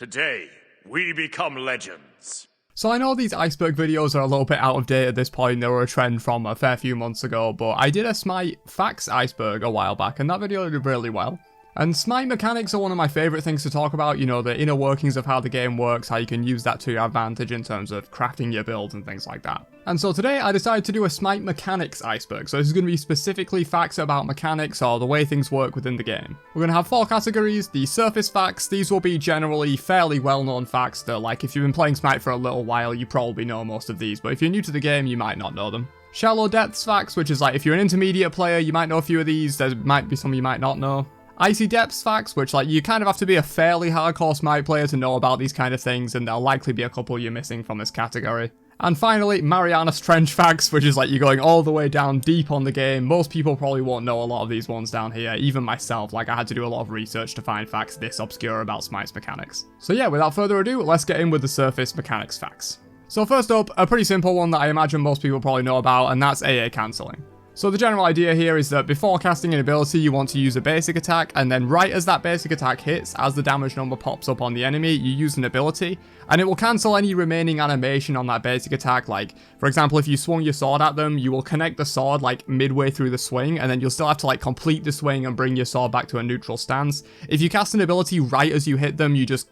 Today, we become legends. So I know these Iceberg videos are a little bit out of date at this point. They were a trend from a fair few months ago, but I did a Smite facts Iceberg a while back, and that video did really well. And Smite mechanics are one of my favourite things to talk about, you know, the inner workings of how the game works, how you can use that to your advantage in terms of crafting your builds and things like that. And so today I decided to do a Smite mechanics iceberg, so this is going to be specifically facts about mechanics or the way things work within the game. We're going to have 4 categories. The surface facts, these will be generally fairly well-known facts that, like, if you've been playing Smite for a little while, you probably know most of these, but if you're new to the game, you might not know them. Shallow depths facts, which is like, if you're an intermediate player, you might know a few of these, there might be some you might not know. Icy Depths facts, which, like, you kind of have to be a fairly hardcore Smite player to know about these kind of things, and there'll likely be a couple you're missing from this category. And finally, Marianas trench facts, which is like you're going all the way down deep on the game. Most people probably won't know a lot of these ones down here, even myself. Like, I had to do a lot of research to find facts this obscure about Smite's mechanics. So yeah, without further ado, let's get in with the surface mechanics facts. So first up, a pretty simple one that I imagine most people probably know about, and that's AA cancelling. So the general idea here is that before casting an ability, you want to use a basic attack, and then right as that basic attack hits, as the damage number pops up on the enemy, you use an ability, and it will cancel any remaining animation on that basic attack. Like, for example, if you swung your sword at them, you will connect the sword like midway through the swing, and then you'll still have to like complete the swing and bring your sword back to a neutral stance. If you cast an ability right as you hit them, you just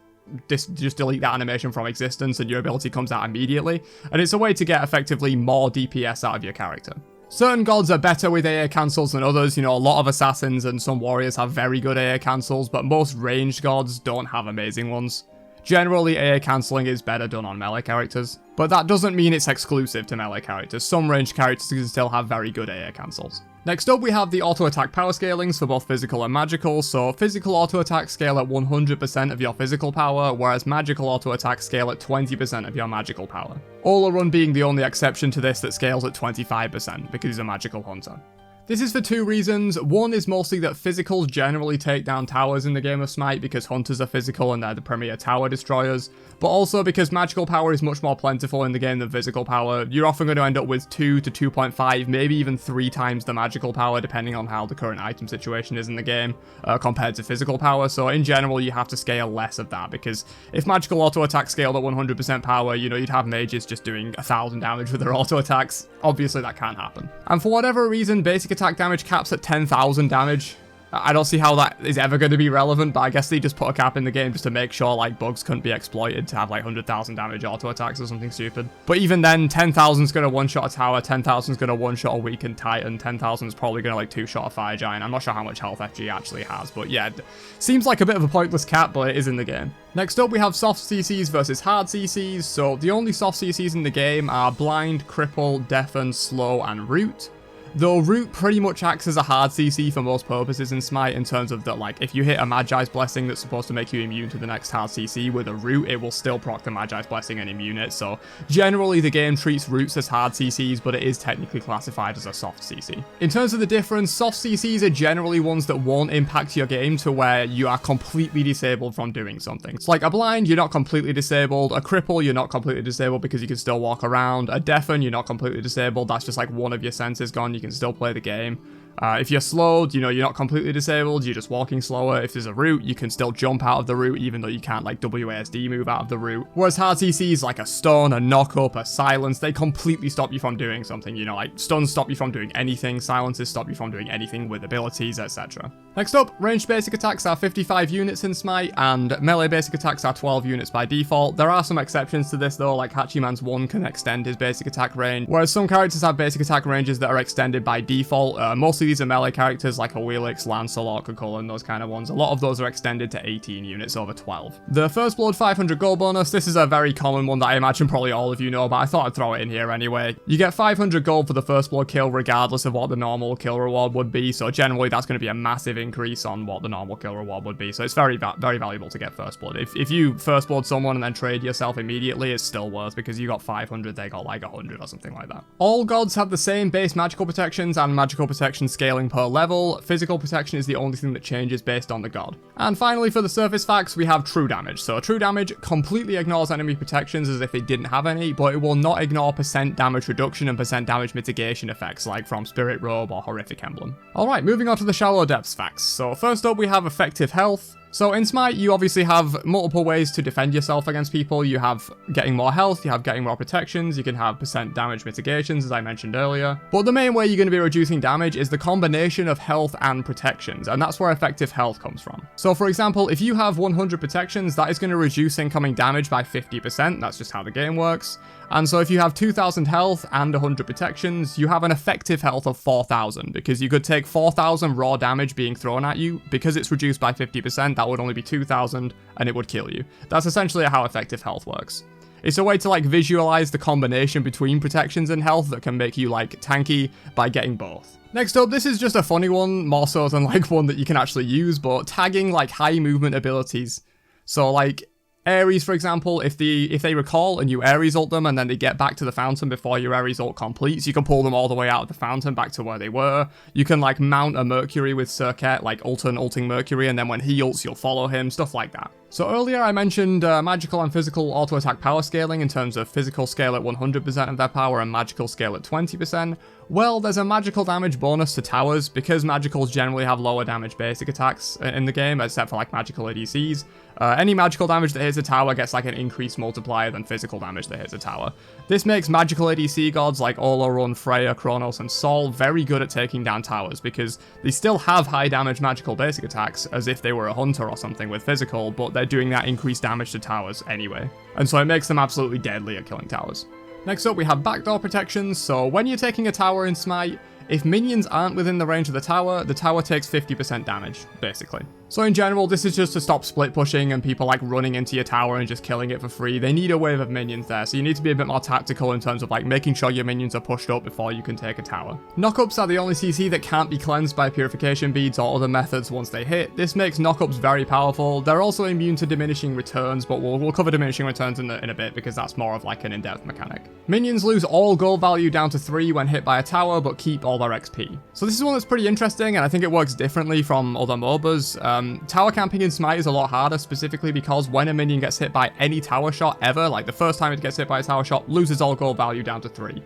delete that animation from existence and your ability comes out immediately, and it's a way to get effectively more DPS out of your character. Certain gods are better with AA cancels than others. You know, a lot of assassins and some warriors have very good AA cancels, but most ranged gods don't have amazing ones. Generally, AA cancelling is better done on melee characters, but that doesn't mean it's exclusive to melee characters. Some ranged characters can still have very good AA cancels. Next up, we have the auto attack power scalings for both physical and magical. So physical auto attacks scale at 100% of your physical power, whereas magical auto attacks scale at 20% of your magical power. Aula Run being the only exception to this that scales at 25% because he's a magical hunter. This is for 2 reasons. One is mostly that physicals generally take down towers in the game of Smite because hunters are physical and they're the premier tower destroyers, but also because magical power is much more plentiful in the game than physical power. You're often going to end up with 2 to 2.5, maybe even 3 times the magical power depending on how the current item situation is in the game compared to physical power, so in general you have to scale less of that because if magical auto attacks scaled at 100% power, you know, you'd have mages just doing 1,000 damage with their auto attacks. Obviously that can't happen. And for whatever reason, basic attack damage caps at 10,000 damage. I don't see how that is ever going to be relevant, but I guess they just put a cap in the game just to make sure like bugs couldn't be exploited to have like 100,000 damage auto attacks or something stupid. But even then, 10,000 is going to one-shot a tower, 10,000 is going to one-shot a weakened titan, 10,000 is probably going to like 2-shot a fire giant. I'm not sure how much health FG actually has, but yeah, seems like a bit of a pointless cap, but it is in the game. Next up, we have soft CCs versus hard CCs. So the only soft CCs in the game are blind, cripple, deafen, slow, and root. Though root pretty much acts as a hard CC for most purposes in Smite in terms of that, like, if you hit a Magi's Blessing that's supposed to make you immune to the next hard CC with a root, it will still proc the Magi's Blessing and immune it. So generally the game treats roots as hard CCs, but it is technically classified as a soft CC. In terms of the difference, soft CCs are generally ones that won't impact your game to where you are completely disabled from doing something. It's like a blind, you're not completely disabled. A cripple, you're not completely disabled because you can still walk around. A deafen, you're not completely disabled. That's just like one of your senses gone. You can still play the game. If you're slowed, you know, you're not completely disabled, you're just walking slower. If there's a root, you can still jump out of the root, even though you can't, like, WASD move out of the root. Whereas hard CCs, like a stun, a knock-up, a silence, they completely stop you from doing something, you know, like, stuns stop you from doing anything, silences stop you from doing anything with abilities, etc. Next up, ranged basic attacks are 55 units in Smite, and melee basic attacks are 12 units by default. There are some exceptions to this, though, like Hachiman's 1 can extend his basic attack range, whereas some characters have basic attack ranges that are extended by default. Mostly these are melee characters like a Wheelix, Lancelot, Cucullin, those kind of ones. A lot of those are extended to 18 units over 12. The First Blood 500 gold bonus, this is a very common one that I imagine probably all of you know, but I thought I'd throw it in here anyway. You get 500 gold for the First Blood kill regardless of what the normal kill reward would be, so generally that's going to be a massive increase on what the normal kill reward would be, so it's very valuable to get First Blood. If you First Blood someone and then trade yourself immediately, it's still worth because you got 500, they got like 100 or something like that. All gods have the same base magical protections and magical protection scaling per level. Physical protection is the only thing that changes based on the god. And finally, for the surface facts, we have true damage. So true damage completely ignores enemy protections as if it didn't have any, but it will not ignore percent damage reduction and percent damage mitigation effects like from Spirit Robe or Horrific Emblem. Alright, moving on to the shallow depths facts. So first up we have effective health. So in Smite, you obviously have multiple ways to defend yourself against people. You have getting more health, you have getting more protections, you can have percent damage mitigations, as I mentioned earlier. But the main way you're going to be reducing damage is the combination of health and protections, and that's where effective health comes from. So for example, if you have 100 protections, that is going to reduce incoming damage by 50%, that's just how the game works. And so if you have 2,000 health and 100 protections, you have an effective health of 4,000, because you could take 4,000 raw damage being thrown at you. Because it's reduced by 50%, that would only be 2,000, and it would kill you. That's essentially how effective health works. It's a way to like visualize the combination between protections and health that can make you like tanky by getting both. Next up, this is just a funny one, more so than like one that you can actually use, but tagging like high movement abilities. So like Ares, for example, if they recall and you Ares ult them and then they get back to the fountain before your Ares ult completes, you can pull them all the way out of the fountain back to where they were. You can like mount a Mercury with Circuit, like ulting Mercury, and then when he ults, you'll follow him, stuff like that. So earlier I mentioned magical and physical auto attack power scaling in terms of physical scale at 100% of their power and magical scale at 20%. Well, there's a magical damage bonus to towers because magicals generally have lower damage basic attacks in the game, except for like magical ADCs. Any magical damage that hits a tower gets like an increased multiplier than physical damage that hits a tower. This makes magical ADC gods like Olorun, Freya, Kronos, and Sol very good at taking down towers because they still have high damage magical basic attacks as if they were a hunter or something with physical, but they're doing that increased damage to towers anyway. And so it makes them absolutely deadly at killing towers. Next up, we have backdoor protections. So when you're taking a tower in Smite, if minions aren't within the range of the tower takes 50% damage, basically. So in general, this is just to stop split pushing and people like running into your tower and just killing it for free. They need a wave of minions there, so you need to be a bit more tactical in terms of like making sure your minions are pushed up before you can take a tower. Knockups are the only CC that can't be cleansed by purification beads or other methods once they hit. This makes knockups very powerful. They're also immune to diminishing returns, but we'll cover diminishing returns in a bit because that's more of like an in-depth mechanic. Minions lose all gold value down to 3 when hit by a tower, but keep all their XP. So this is one that's pretty interesting, and I think it works differently from other MOBAs. Tower camping in Smite is a lot harder, specifically because when a minion gets hit by any tower shot ever, like the first time it gets hit by a tower shot, loses all gold value down to 3.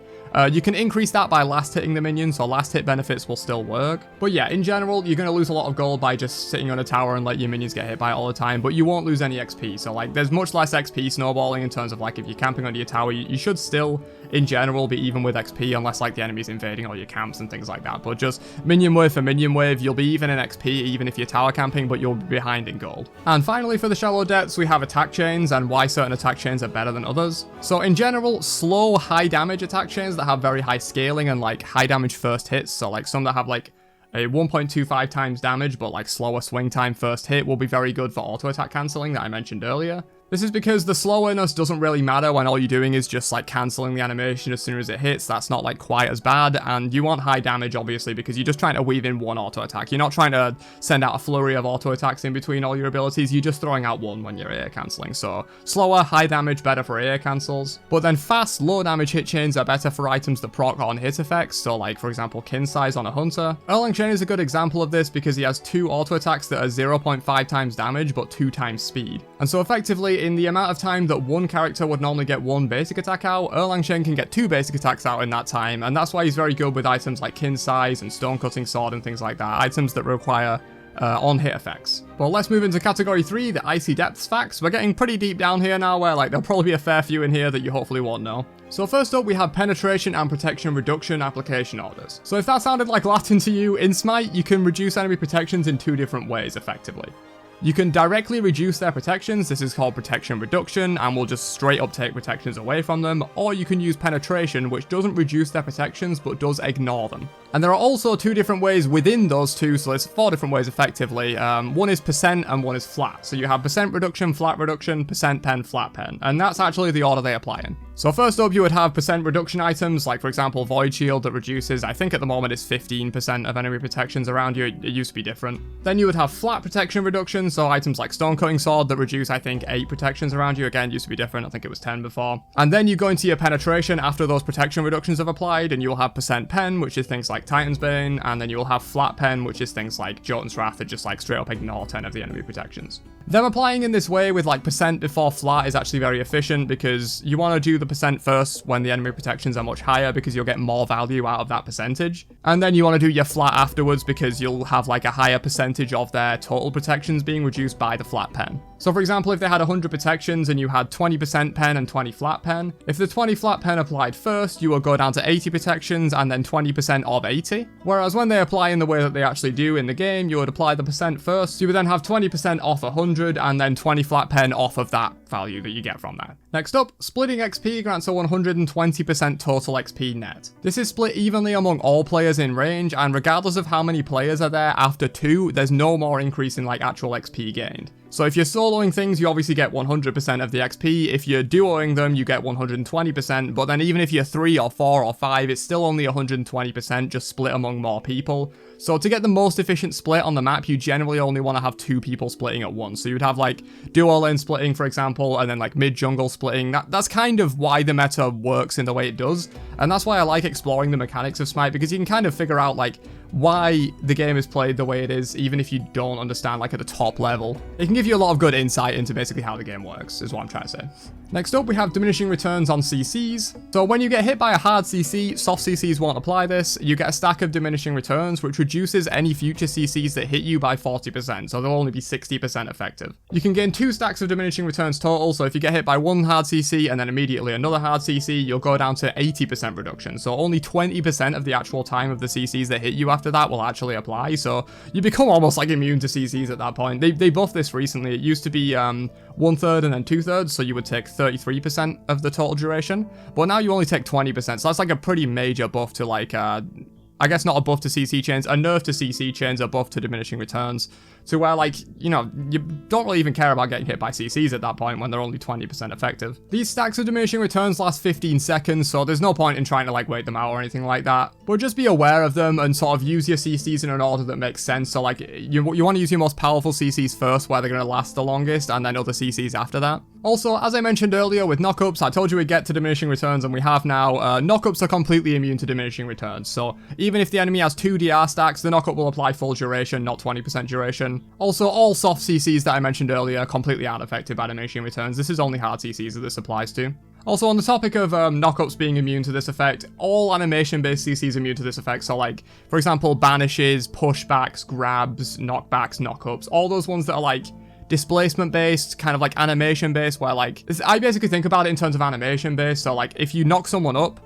You can increase that by last hitting the minion, so last hit benefits will still work. But yeah, in general, you're going to lose a lot of gold by just sitting on a tower and let your minions get hit by it all the time, but you won't lose any XP. So like, there's much less XP snowballing in terms of like, if you're camping under your tower, you should still, in general, be even with XP, unless like the enemy's invading all your camps and things like that. But just minion wave for minion wave, you'll be even in XP, even if you're tower camping, but you'll be behind in gold. And finally, for the shallow depths, we have attack chains and why certain attack chains are better than others. So in general, slow, high damage attack chains that have very high scaling and like high damage first hits, so like some that have like a 1.25 times damage but like slower swing time first hit will be very good for auto attack cancelling that I mentioned earlier. This is because the slowness doesn't really matter when all you're doing is just like cancelling the animation as soon as it hits. That's not like quite as bad, and you want high damage obviously because you're just trying to weave in one auto attack. You're not trying to send out a flurry of auto attacks in between all your abilities, you're just throwing out one when you're AA cancelling. So slower, high damage, better for AA cancels. But then fast, low damage hit chains are better for items that proc on hit effects, so like for example kin size on a hunter. Erlang Chain is a good example of this because he has 2 auto attacks that are 0.5 times damage but 2 times speed. And so effectively, in the amount of time that one character would normally get 1 basic attack out, Erlang Chain can get 2 basic attacks out in that time, and that's why he's very good with items like Kin Size and Stone Cutting Sword and things like that, items that require on-hit effects. But let's move into category 3, the Icy Depths facts. We're getting pretty deep down here now, where like there'll probably be a fair few in here that you hopefully won't know. So first up, we have penetration and protection reduction application orders. So if that sounded like Latin to you, in Smite, you can reduce enemy protections in 2 different ways, effectively. You can directly reduce their protections, this is called protection reduction, and will just straight up take protections away from them, or you can use penetration, which doesn't reduce their protections, but does ignore them. And there are also 2 different ways within those 2, so there's 4 different ways effectively. One is percent and one is flat. So you have percent reduction, percent pen, flat pen, and that's actually the order they apply in. So first up, you would have percent reduction items, like for example Void Shield that reduces, I think at the moment it's 15% of enemy protections around you, it used to be different. Then you would have flat protection reduction, so items like Stone Cutting Sword that reduce I think 8 protections around you, again used to be different, I think it was 10 before. And then you go into your penetration after those protection reductions have applied, and you'll have percent pen, which is things like like Titan's Bane, and then you'll have Flat Pen, which is things like Jotun's Wrath that just like straight up ignore 10 of the enemy protections. Them applying in this way with like percent before flat is actually very efficient because you want to do the percent first when the enemy protections are much higher because you'll get more value out of that percentage. And then you want to do your flat afterwards because you'll have like a higher percentage of their total protections being reduced by the flat pen. So for example, if they had 100 protections and you had 20% pen and 20 flat pen, if the 20 flat pen applied first, you will go down to 80 protections and then 20% of 80. Whereas when they apply in the way that they actually do in the game, you would apply the percent first, you would then have 20% off 100 and then 20 flat pen off of that value that you get from that. Next up, splitting XP grants a 120% total XP net. This is split evenly among all players in range, and regardless of how many players are there after 2, there's no more increase in like actual XP gained. So if you're soloing things, you obviously get 100% of the XP. If you're duoing them, you get 120%. But then even if you're 3 or 4 or 5, it's still only 120%, just split among more people. So to get the most efficient split on the map, you generally only want to have 2 people splitting at once. So you'd have like duo lane splitting, for example, and then like mid jungle splitting. That's kind of why the meta works in the way it does. And that's why I like exploring the mechanics of Smite, because you can kind of figure out like why the game is played the way it is, even if you don't understand like at the top level. It can give you a lot of good insight into basically how the game works, is what I'm trying to say. Next up, we have diminishing returns on CCs. So when you get hit by a hard CC, soft CCs won't apply this. You get a stack of diminishing returns, which reduces any future CCs that hit you by 40%, so they'll only be 60% effective. You can gain 2 stacks of diminishing returns total, so if you get hit by one hard CC and then immediately another hard CC, you'll go down to 80% reduction. So only 20% of the actual time of the CCs that hit you after that will actually apply, so you become almost like immune to CCs at that point. They buffed this recently. It used to be 1/3 and then 2/3, so you would take 33% of the total duration, but now you only take 20%, so that's like a pretty major buff to like, I guess not a buff to CC chains, a nerf to CC chains, a buff to diminishing returns, to where like, you know, you don't really even care about getting hit by CCs at that point when they're only 20% effective. These stacks of diminishing returns last 15 seconds, so there's no point in trying to like wait them out or anything like that, but just be aware of them and sort of use your CCs in an order that makes sense. So like, you want to use your most powerful CCs first where they're going to last the longest, and then other CCs after that. Also, as I mentioned earlier with knockups, I told you we'd get to diminishing returns, and we have now. Knockups are completely immune to diminishing returns, so even if the enemy has 2 DR stacks, the knockup will apply full duration, not 20% duration. Also, all soft CCs that I mentioned earlier completely aren't affected by diminishing returns. This is only hard CCs that this applies to. Also, on the topic of knockups being immune to this effect, all animation-based CCs are immune to this effect. So like, for example, banishes, pushbacks, grabs, knockbacks, knockups, all those ones that are like displacement based, kind of like animation based, where like, I basically think about it in terms of animation based. So like, if you knock someone up,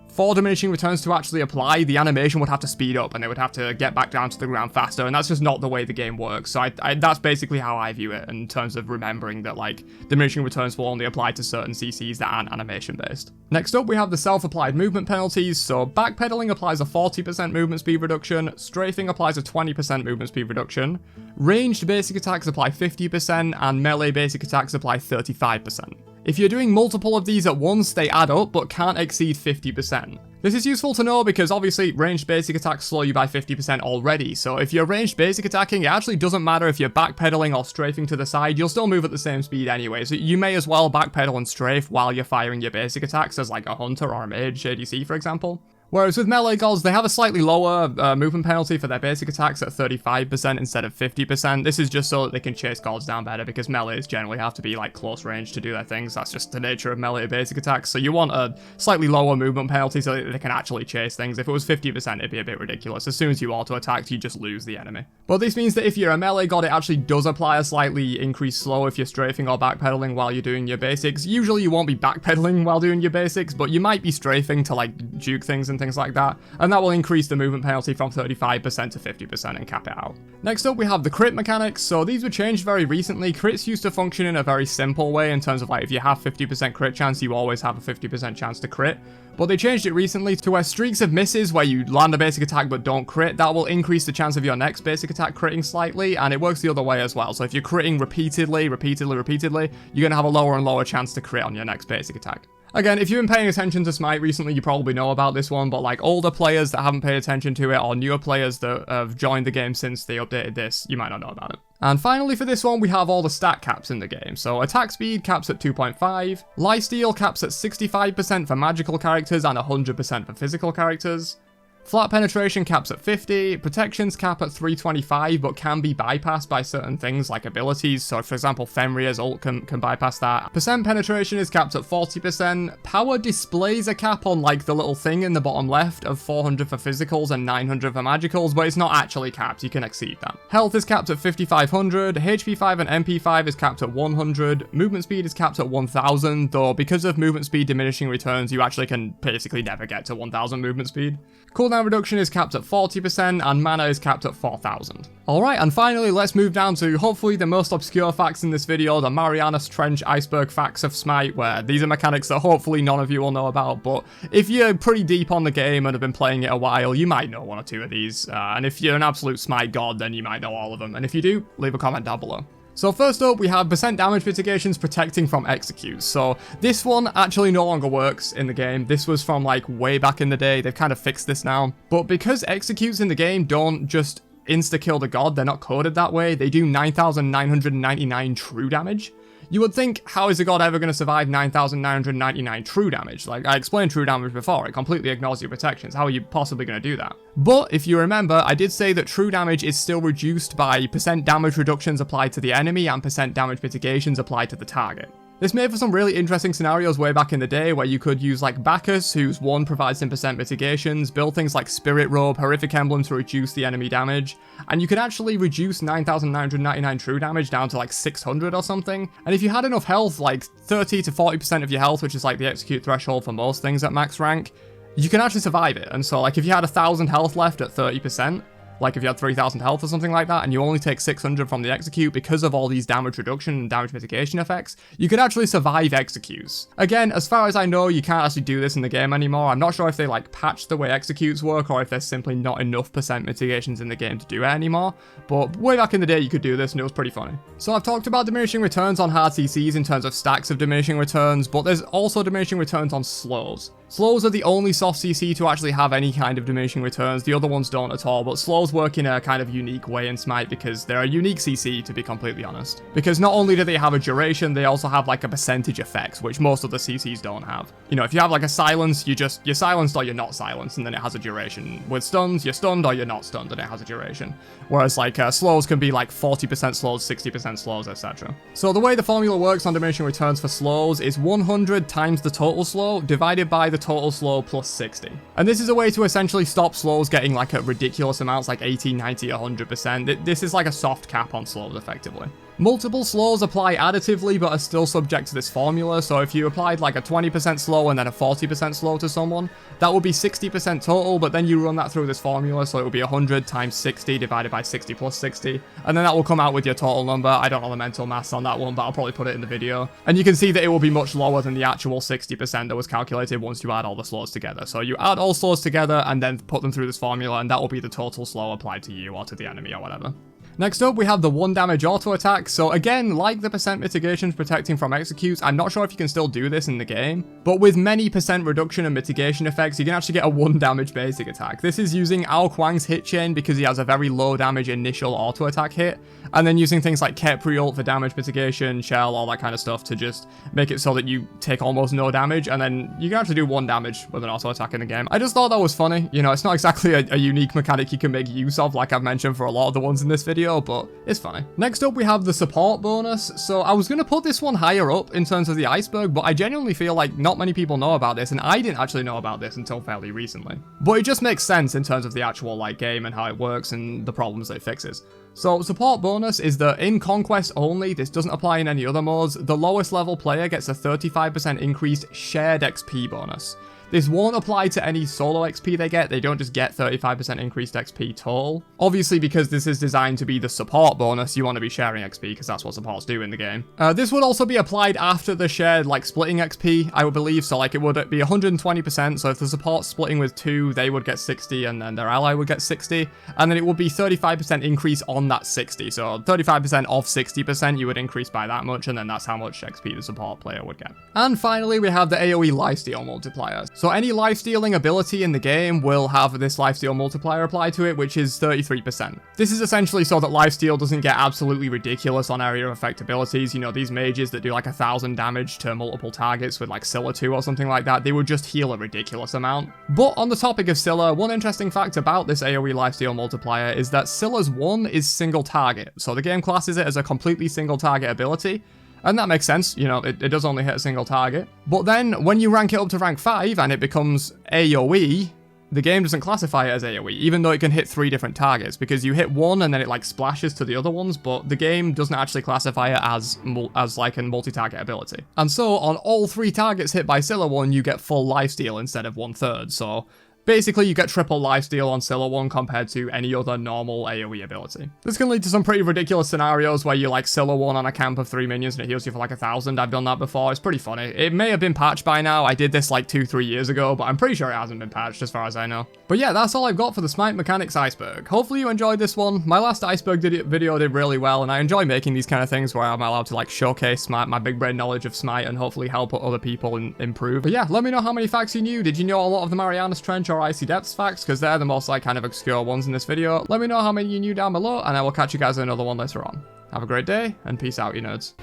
for diminishing returns to actually apply, the animation would have to speed up and they would have to get back down to the ground faster, and that's just not the way the game works. So that's basically how I view it in terms of remembering that like diminishing returns will only apply to certain CCs that aren't animation based. Next up, we have the self-applied movement penalties. So backpedaling applies a 40% movement speed reduction, strafing applies a 20% movement speed reduction, ranged basic attacks apply 50%, and melee basic attacks apply 35%. If you're doing multiple of these at once, they add up but can't exceed 50%. This is useful to know because obviously ranged basic attacks slow you by 50% already, so if you're ranged basic attacking, it actually doesn't matter if you're backpedaling or strafing to the side, you'll still move at the same speed anyway, so you may as well backpedal and strafe while you're firing your basic attacks as like a hunter or a mage ADC, for example. Whereas with melee gods, they have a slightly lower movement penalty for their basic attacks at 35% instead of 50%. This is just so that they can chase gods down better, because melees generally have to be like close range to do their things. That's just the nature of melee basic attacks. So you want a slightly lower movement penalty so that they can actually chase things. If it was 50%, it'd be a bit ridiculous. As soon as you auto-attacked, you just lose the enemy. But this means that if you're a melee god, it actually does apply a slightly increased slow if you're strafing or backpedaling while you're doing your basics. Usually you won't be backpedaling while doing your basics, but you might be strafing to like juke things and things like that, and that will increase the movement penalty from 35% to 50% and cap it out. Next up, we have the crit mechanics. So these were changed very recently. Crits used to function in a very simple way in terms of like, if you have 50% crit chance, you always have a 50% chance to crit. But they changed it recently to where streaks of misses, where you land a basic attack but don't crit, that will increase the chance of your next basic attack critting slightly, and it works the other way as well. So if you're critting repeatedly, you're going to have a lower and lower chance to crit on your next basic attack. Again, if you've been paying attention to Smite recently, you probably know about this one, but like older players that haven't paid attention to it, or newer players that have joined the game since they updated this, you might not know about it. And finally for this one, we have all the stat caps in the game. So attack speed caps at 2.5, lifesteal caps at 65% for magical characters and 100% for physical characters, Flat penetration caps at 50, protections cap at 325 but can be bypassed by certain things like abilities, so for example Fenrir's ult can bypass that. Percent penetration is capped at 40%, power displays a cap on like the little thing in the bottom left of 400 for physicals and 900 for magicals, but it's not actually capped, you can exceed that. Health is capped at 5500, HP 5 and MP 5 is capped at 100, movement speed is capped at 1000, though because of movement speed diminishing returns you actually can basically never get to 1000 movement speed. Cooldown reduction is capped at 40% and mana is capped at 4000. Alright, and finally let's move down to hopefully the most obscure facts in this video, the Marianas Trench Iceberg facts of Smite, where these are mechanics that hopefully none of you will know about, but if you're pretty deep on the game and have been playing it a while, you might know one or two of these, and if you're an absolute Smite god then you might know all of them, and if you do, leave a comment down below. So first up, we have percent damage mitigations protecting from executes. So this one actually no longer works in the game. This was from like way back in the day. They've kind of fixed this now. But because executes in the game don't just insta-kill the god, they're not coded that way. They do 9,999 true damage. You would think, how is a god ever going to survive 9,999 true damage? Like, I explained true damage before, it completely ignores your protections. How are you possibly going to do that? But, if you remember, I did say that true damage is still reduced by percent damage reductions applied to the enemy and percent damage mitigations applied to the target. This made for some really interesting scenarios way back in the day where you could use like Bacchus, whose 1 provides some percent mitigations, build things like Spirit Robe, Horrific Emblem to reduce the enemy damage, and you could actually reduce 9,999 true damage down to like 600 or something, and if you had enough health, like 30 to 40% of your health, which is like the execute threshold for most things at max rank, you can actually survive it. And so like if you had 1,000 health left at 30%, like if you had 3,000 health or something like that, and you only take 600 from the execute because of all these damage reduction and damage mitigation effects, you could actually survive executes. Again, as far as I know, you can't actually do this in the game anymore. I'm not sure if they like patched the way executes work or if there's simply not enough percent mitigations in the game to do it anymore, but way back in the day you could do this and it was pretty funny. So I've talked about diminishing returns on hard CCs in terms of stacks of diminishing returns, but there's also diminishing returns on slows. Slows are the only soft CC to actually have any kind of diminishing returns. The other ones don't at all, but slows work in a kind of unique way in Smite because they're a unique CC, to be completely honest. Because not only do they have a duration, they also have like a percentage effect, which most of the CCs don't have. You know, if you have like a silence, you're silenced or you're not silenced, and then it has a duration. With stuns, you're stunned or you're not stunned, and it has a duration. Whereas like slows can be like 40% slows, 60% slows, etc. So the way the formula works on diminishing returns for slows is 100 times the total slow divided by the total slow plus 60. And this is a way to essentially stop slows getting like at ridiculous amounts like 80, 90, 100%. This is like a soft cap on slows effectively. Multiple slows apply additively but are still subject to this formula, so if you applied like a 20% slow and then a 40% slow to someone, that would be 60% total, but then you run that through this formula, so it would be 100 times 60 divided by 60 plus 60, and then that will come out with your total number. I don't know the mental maths on that one, but I'll probably put it in the video. And you can see that it will be much lower than the actual 60% that was calculated once you add all the slows together. So you add all slows together and then put them through this formula, and that will be the total slow applied to you or to the enemy or whatever. Next up, we have the 1 damage auto attack. So again, like the percent mitigations protecting from executes, I'm not sure if you can still do this in the game, but with many percent reduction and mitigation effects, you can actually get a 1 damage basic attack. This is using Ao Kuang's hit chain because he has a very low damage initial auto attack hit, and then using things like Kepri ult for damage mitigation, Shell, all that kind of stuff to just make it so that you take almost no damage, and then you can actually do 1 damage with an auto attack in the game. I just thought that was funny. You know, it's not exactly a unique mechanic you can make use of like I've mentioned for a lot of the ones in this video, but it's funny. Next up, we have the support bonus. So I was going to put this one higher up in terms of the Iceberg, but I genuinely feel like not many people know about this, and I didn't actually know about this until fairly recently. But it just makes sense in terms of the actual like game and how it works and the problems it fixes. So support bonus is that in Conquest only, this doesn't apply in any other modes, the lowest level player gets a 35% increased shared XP bonus. This won't apply to any solo XP they get, they don't just get 35% increased XP total. Obviously, because this is designed to be the support bonus, you want to be sharing XP because that's what supports do in the game. This would also be applied after the shared like splitting XP, I would believe, so like it would be 120%, so if the support's splitting with 2, they would get 60 and then their ally would get 60, and then it would be 35% increase on 1, that's 60. So 35% of 60%, you would increase by that much, and then that's how much XP the support player would get. And finally, we have the AoE lifesteal multiplier. So any lifestealing ability in the game will have this lifesteal multiplier applied to it, which is 33%. This is essentially so that lifesteal doesn't get absolutely ridiculous on area of effect abilities. You know, these mages that do like 1,000 damage to multiple targets with like Scylla 2 or something like that, they would just heal a ridiculous amount. But on the topic of Scylla, one interesting fact about this AoE lifesteal multiplier is that Scylla's 1 is single target. So the game classes it as a completely single target ability. And that makes sense, you know, it does only hit a single target. But then when you rank it up to rank 5 and it becomes AoE, the game doesn't classify it as AoE, even though it can hit 3 different targets, because you hit one and then it like splashes to the other ones, but the game doesn't actually classify it as like a multi-target ability. And so on all 3 targets hit by Scylla 1, you get full lifesteal instead of 1/3, so basically, you get triple lifesteal on Scylla 1 compared to any other normal AoE ability. This can lead to some pretty ridiculous scenarios where you like Scylla 1 on a camp of 3 minions and it heals you for like 1,000. I've done that before. It's pretty funny. It may have been patched by now. I did this like 2-3 years ago, but I'm pretty sure it hasn't been patched as far as I know. But yeah, that's all I've got for the Smite Mechanics Iceberg. Hopefully you enjoyed this one. My last Iceberg video did really well, and I enjoy making these kind of things where I'm allowed to like showcase my big brain knowledge of Smite and hopefully help other people improve. But yeah, let me know how many facts you knew. Did you know a lot of the Marianas Trench or Icy Depths facts? Because they're the most like kind of obscure ones in this video. Let me know how many you knew down below, and I will catch you guys in another one later on. Have a great day, and peace out, you nerds.